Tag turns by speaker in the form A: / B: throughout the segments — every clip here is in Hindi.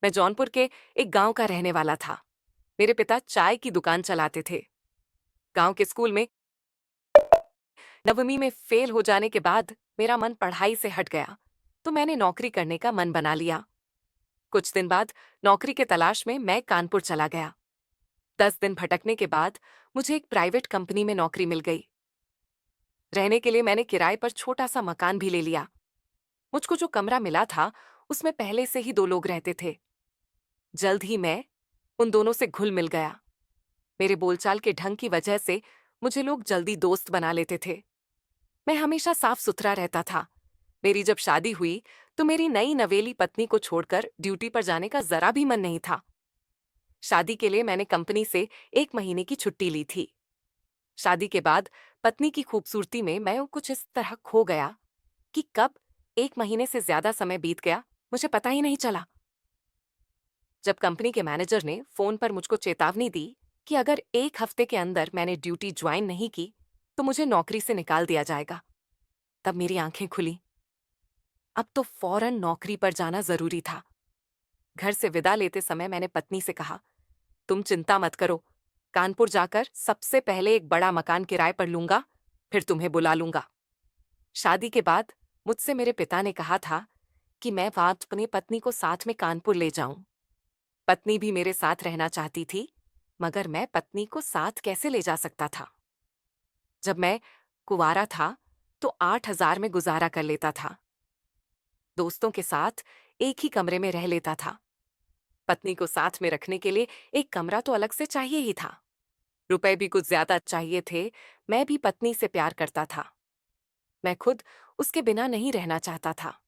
A: मैं जौनपुर के एक गांव का रहने वाला था। मेरे पिता चाय की दुकान चलाते थे। गांव के स्कूल में 9वीं में फेल हो जाने के बाद मेरा मन पढ़ाई से हट गया, तो मैंने नौकरी करने का मन बना लिया। कुछ दिन बाद नौकरी के तलाश में मैं कानपुर चला गया। 10 दिन भटकने के बाद मुझे एक प्राइवेट कंपनी में नौकरी मिल गई। रहने के लिए मैंने किराए पर छोटा सा मकान भी ले लिया। मुझको जो कमरा मिला था उसमें पहले से ही 2 लोग रहते थे। जल्द ही मैं उन दोनों से घुल मिल गया। मेरे बोलचाल के ढंग की वजह से मुझे लोग जल्दी दोस्त बना लेते थे। मैं हमेशा साफ सुथरा रहता था। मेरी जब शादी हुई तो मेरी नई नवेली पत्नी को छोड़कर ड्यूटी पर जाने का जरा भी मन नहीं था। शादी के लिए मैंने कंपनी से 1 महीने की छुट्टी ली थी। शादी के बाद पत्नी की खूबसूरती में मैं कुछ इस तरह खो गया कि कब 1 महीने से ज्यादा समय बीत गया मुझे पता ही नहीं चला। जब कंपनी के मैनेजर ने फोन पर मुझको चेतावनी दी कि अगर 1 हफ्ते के अंदर मैंने ड्यूटी ज्वाइन नहीं की तो मुझे नौकरी से निकाल दिया जाएगा, तब मेरी आंखें खुली। अब तो फौरन नौकरी पर जाना जरूरी था। घर से विदा लेते समय मैंने पत्नी से कहा, तुम चिंता मत करो, कानपुर जाकर सबसे पहले एक बड़ा मकान किराए पर लूंगा, फिर तुम्हें बुला लूंगा। शादी के बाद मुझसे मेरे पिता ने कहा था कि मैं वहां अपनी पत्नी को साथ में कानपुर ले जाऊं। पत्नी भी मेरे साथ रहना चाहती थी, मगर मैं पत्नी को साथ कैसे ले जा सकता था। जब मैं कुंवारा था तो 8,000 में गुजारा कर लेता था। दोस्तों के साथ एक ही कमरे में रह लेता था। पत्नी को साथ में रखने के लिए एक कमरा तो अलग से चाहिए ही था। रुपए भी कुछ ज्यादा चाहिए थे। मैं भी पत्नी से प्यार करता था। मैं खुद उसके बिना नहीं रहना चाहता था।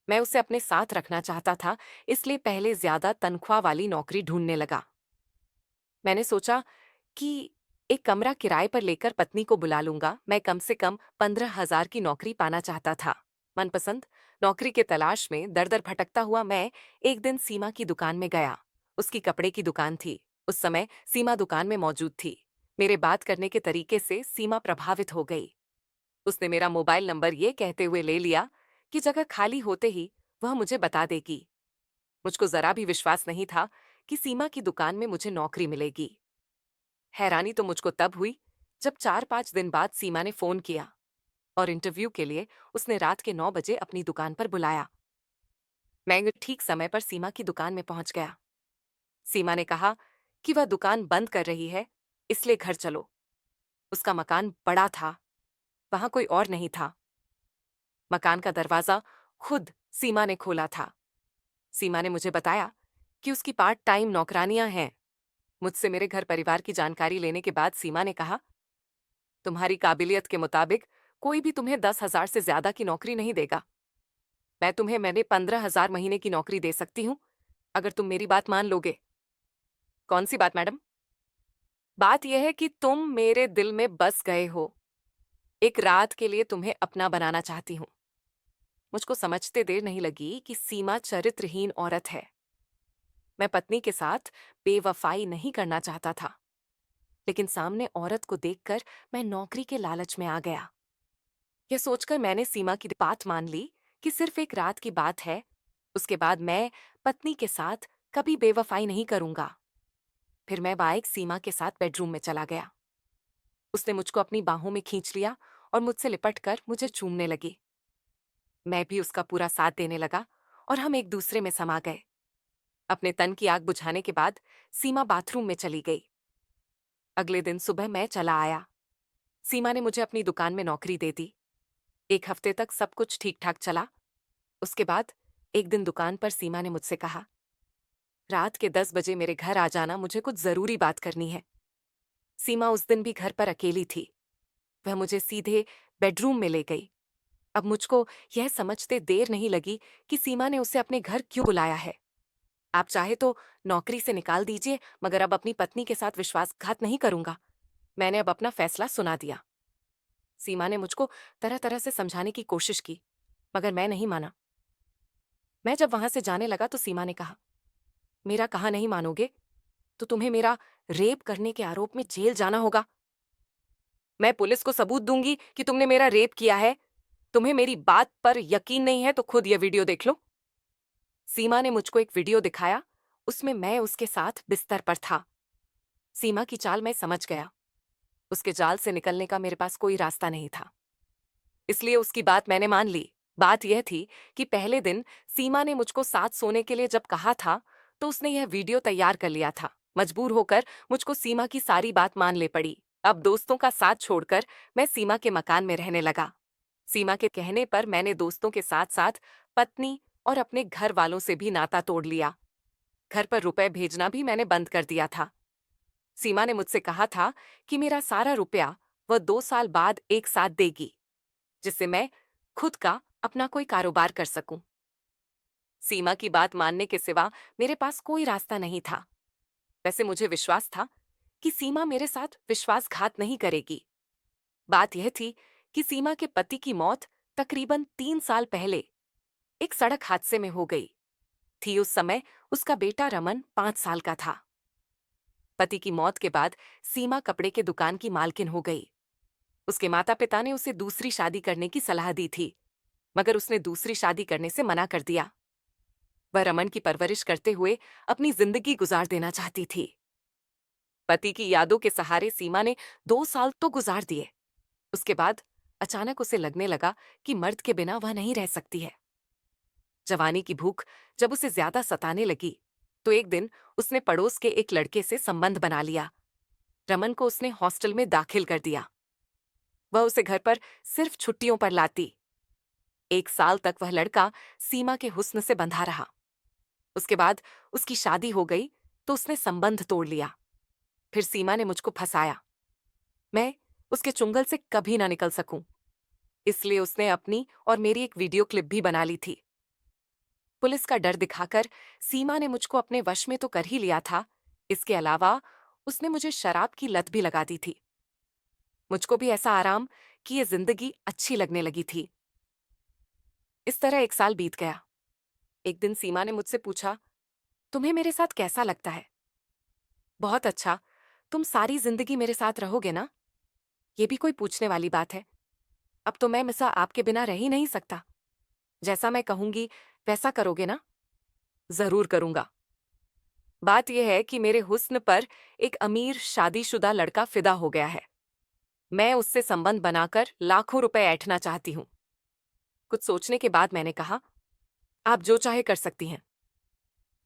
A: मैं उसे अपने साथ रखना चाहता था, इसलिए पहले ज्यादा तनख्वाह वाली नौकरी ढूंढने लगा। मैंने सोचा कि एक कमरा किराए पर लेकर पत्नी को बुला लूंगा। मैं कम से कम 15,000 की नौकरी पाना चाहता था। मनपसंद नौकरी के तलाश में दर दर भटकता हुआ मैं एक दिन सीमा की दुकान में गया। उसकी कपड़े की दुकान थी। उस समय सीमा दुकान में मौजूद थी। मेरे बात करने के तरीके से सीमा प्रभावित हो गई। उसने मेरा मोबाइल नंबर ये कहते हुए ले लिया कि जगह खाली होते ही वह मुझे बता देगी। मुझको जरा भी विश्वास नहीं था कि सीमा की दुकान में मुझे नौकरी मिलेगी। हैरानी तो मुझको तब हुई जब 4-5 दिन बाद सीमा ने फोन किया और इंटरव्यू के लिए उसने रात के 9 बजे अपनी दुकान पर बुलाया। मैं ठीक समय पर सीमा की दुकान में पहुंच गया। सीमा ने कहा कि वह दुकान बंद कर रही है, इसलिए घर चलो। उसका मकान बड़ा था, वहां कोई और नहीं था। मकान का दरवाजा खुद सीमा ने खोला था। सीमा ने मुझे बताया कि उसकी पार्ट टाइम नौकरानियां हैं। मुझसे मेरे घर परिवार की जानकारी लेने के बाद सीमा ने कहा, तुम्हारी काबिलियत के मुताबिक कोई भी तुम्हें 10,000 से ज्यादा की नौकरी नहीं देगा। मैंने 15,000 महीने की नौकरी दे सकती हूँ, अगर तुम मेरी बात मान लोगे। कौन सी बात मैडम? बात यह है कि तुम मेरे दिल में बस गए हो। एक रात के लिए तुम्हें अपना बनाना चाहती हूँ। मुझको समझते देर नहीं लगी कि सीमा चरित्रहीन औरत है। मैं पत्नी के साथ बेवफाई नहीं करना चाहता था, लेकिन सामने औरत को देखकर मैं नौकरी के लालच में आ गया। यह सोचकर मैंने सीमा की बात मान ली कि सिर्फ एक रात की बात है। उसके बाद मैं पत्नी के साथ कभी बेवफाई नहीं करूंगा। फिर मैं बाइक सीमा के साथ बेडरूम में चला गया। उसने मुझको अपनी बाहों में खींच लिया और मुझसे लिपटकर मुझे चूमने लगी। मैं भी उसका पूरा साथ देने लगा और हम एक दूसरे में समा गए। अपने तन की आग बुझाने के बाद सीमा बाथरूम में चली गई। अगले दिन सुबह मैं चला आया। सीमा ने मुझे अपनी दुकान में नौकरी दे दी। 1 हफ्ते तक सब कुछ ठीक ठाक चला। उसके बाद एक दिन दुकान पर सीमा ने मुझसे कहा, रात के 10 बजे मेरे घर आ जाना, मुझे कुछ जरूरी बात करनी है। सीमा उस दिन भी घर पर अकेली थी। वह मुझे सीधे बेडरूम में ले गई। अब मुझको यह समझते देर नहीं लगी कि सीमा ने उसे अपने घर क्यों बुलाया है। आप चाहे तो नौकरी से निकाल दीजिए, मगर अब अपनी पत्नी के साथ विश्वासघात नहीं करूंगा। मैंने अब अपना फैसला सुना दिया। सीमा ने मुझको तरह तरह से समझाने की कोशिश की, मगर मैं नहीं माना। मैं जब वहां से जाने लगा तो सीमा ने कहा, मेरा कहा नहीं मानोगे तो तुम्हें मेरा रेप करने के आरोप में जेल जाना होगा। मैं पुलिस को सबूत दूंगी कि तुमने मेरा रेप किया है। तुम्हें मेरी बात पर यकीन नहीं है तो खुद यह वीडियो देख लो। सीमा ने मुझको एक वीडियो दिखाया, उसमें मैं उसके साथ बिस्तर पर था। सीमा की चाल मैं समझ गया। उसके जाल से निकलने का मेरे पास कोई रास्ता नहीं था, इसलिए उसकी बात मैंने मान ली। बात यह थी कि पहले दिन सीमा ने मुझको साथ सोने के लिए जब कहा था, तो उसने यह वीडियो तैयार कर लिया था। मजबूर होकर मुझको सीमा की सारी बात मान ले पड़ी। अब दोस्तों का साथ छोड़कर मैं सीमा के मकान में रहने लगा। सीमा के कहने पर मैंने दोस्तों के साथ साथ पत्नी और अपने घर वालों से भी नाता तोड़ लिया। घर पर रुपए भेजना भी मैंने बंद कर दिया था। सीमा ने मुझसे कहा था कि मेरा सारा रुपया वह 2 साल बाद एक साथ देगी, जिससे मैं खुद का अपना कोई कारोबार कर सकूं। सीमा की बात मानने के सिवा मेरे पास कोई रास्ता नहीं था। वैसे मुझे विश्वास था कि सीमा मेरे साथ विश्वासघात नहीं करेगी। बात यह थी कि सीमा के पति की मौत तकरीबन 3 साल पहले एक सड़क हादसे में हो गई थी। उस समय उसका बेटा रमन 5 साल का था। पति की मौत के बाद सीमा कपड़े के दुकान की मालकिन हो गई। उसके माता पिता ने उसे दूसरी शादी करने की सलाह दी थी, मगर उसने दूसरी शादी करने से मना कर दिया। वह रमन की परवरिश करते हुए अपनी जिंदगी गुजार देना चाहती थी। पति की यादों के सहारे सीमा ने 2 साल तो गुजार दिए। उसके बाद अचानक उसे लगने लगा कि मर्द के बिना वह नहीं रह सकती है। जवानी की भूख जब उसे ज्यादा सताने लगी, तो एक दिन उसने पड़ोस के एक लड़के से संबंध बना लिया। रमन को उसने हॉस्टल में दाखिल कर दिया। वह उसे घर पर सिर्फ छुट्टियों पर लाती। 1 साल तक वह लड़का सीमा के हुस्न से बंधा रहा। उसके बाद उसकी शादी हो गई, तो उसने संबंध तोड़ लिया। फिर सीमा ने मुझको फंसाया। मैं उसके चुंगल से कभी ना निकल सकूं, इसलिए उसने अपनी और मेरी एक वीडियो क्लिप भी बना ली थी। पुलिस का डर दिखाकर सीमा ने मुझको अपने वश में तो कर ही लिया था, इसके अलावा उसने मुझे शराब की लत भी लगा दी थी। मुझको भी ऐसा आराम कि ये जिंदगी अच्छी लगने लगी थी। इस तरह 1 साल बीत गया। एक दिन सीमा ने मुझसे पूछा, तुम्हें मेरे साथ कैसा लगता है? बहुत अच्छा। तुम सारी जिंदगी मेरे साथ रहोगे ना? ये भी कोई पूछने वाली बात है। अब तो मैं मिसा आपके बिना रह ही नहीं सकता। जैसा मैं कहूंगी वैसा करोगे ना? जरूर करूंगा। बात यह है कि मेरे हुस्न पर एक अमीर शादीशुदा लड़का फिदा हो गया है। मैं उससे संबंध बनाकर लाखों रुपए ऐंठना चाहती हूँ। कुछ सोचने के बाद मैंने कहा, आप जो चाहे कर सकती हैं।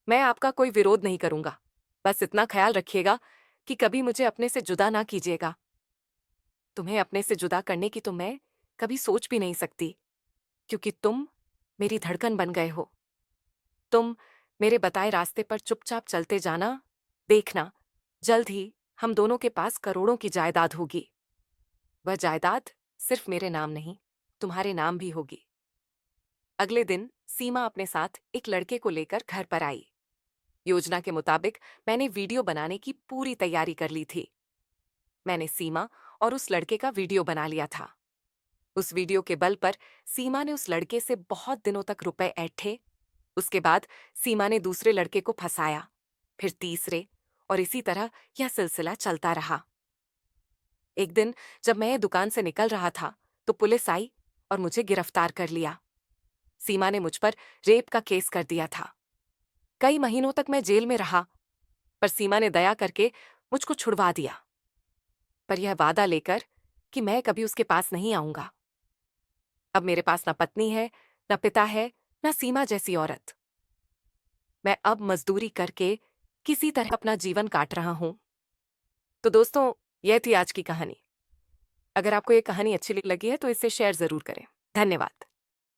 A: मैं आपका कोई विरोध नहीं करूंगा। बस इतना ख्याल रखिएगा कि कभी मुझे अपने से जुदा ना कीजिएगा। तुम्हें अपने से जुदा करने की तो मैं कभी सोच भी नहीं सकती, क्योंकि तुम मेरी धड़कन बन गए हो। तुम मेरे बताए रास्ते पर चुपचाप चलते जाना। देखना, जल्द ही हम दोनों के पास करोड़ों की जायदाद होगी। वह जायदाद सिर्फ मेरे नाम नहीं, तुम्हारे नाम भी होगी। अगले दिन सीमा अपने साथ एक लड़के को लेकर घर पर आई। योजना के मुताबिक मैंने वीडियो बनाने की पूरी तैयारी कर ली थी। मैंने सीमा और उस लड़के का वीडियो बना लिया था। उस वीडियो के बल पर सीमा ने उस लड़के से बहुत दिनों तक रुपए ऐंठे। उसके बाद सीमा ने दूसरे लड़के को फंसाया, फिर तीसरे, और इसी तरह यह सिलसिला चलता रहा। एक दिन जब मैं दुकान से निकल रहा था, तो पुलिस आई और मुझे गिरफ्तार कर लिया। सीमा ने मुझ पर रेप का केस कर दिया था। कई महीनों तक मैं जेल में रहा, पर सीमा ने दया करके मुझको छुड़वा दिया, पर यह वादा लेकर कि मैं कभी उसके पास नहीं आऊंगा। अब मेरे पास ना पत्नी है, ना पिता है, ना सीमा जैसी औरत। मैं अब मजदूरी करके किसी तरह अपना जीवन काट रहा हूं। तो दोस्तों, यह थी आज की कहानी। अगर आपको ये कहानी अच्छी लगी है तो इसे शेयर जरूर करें। धन्यवाद।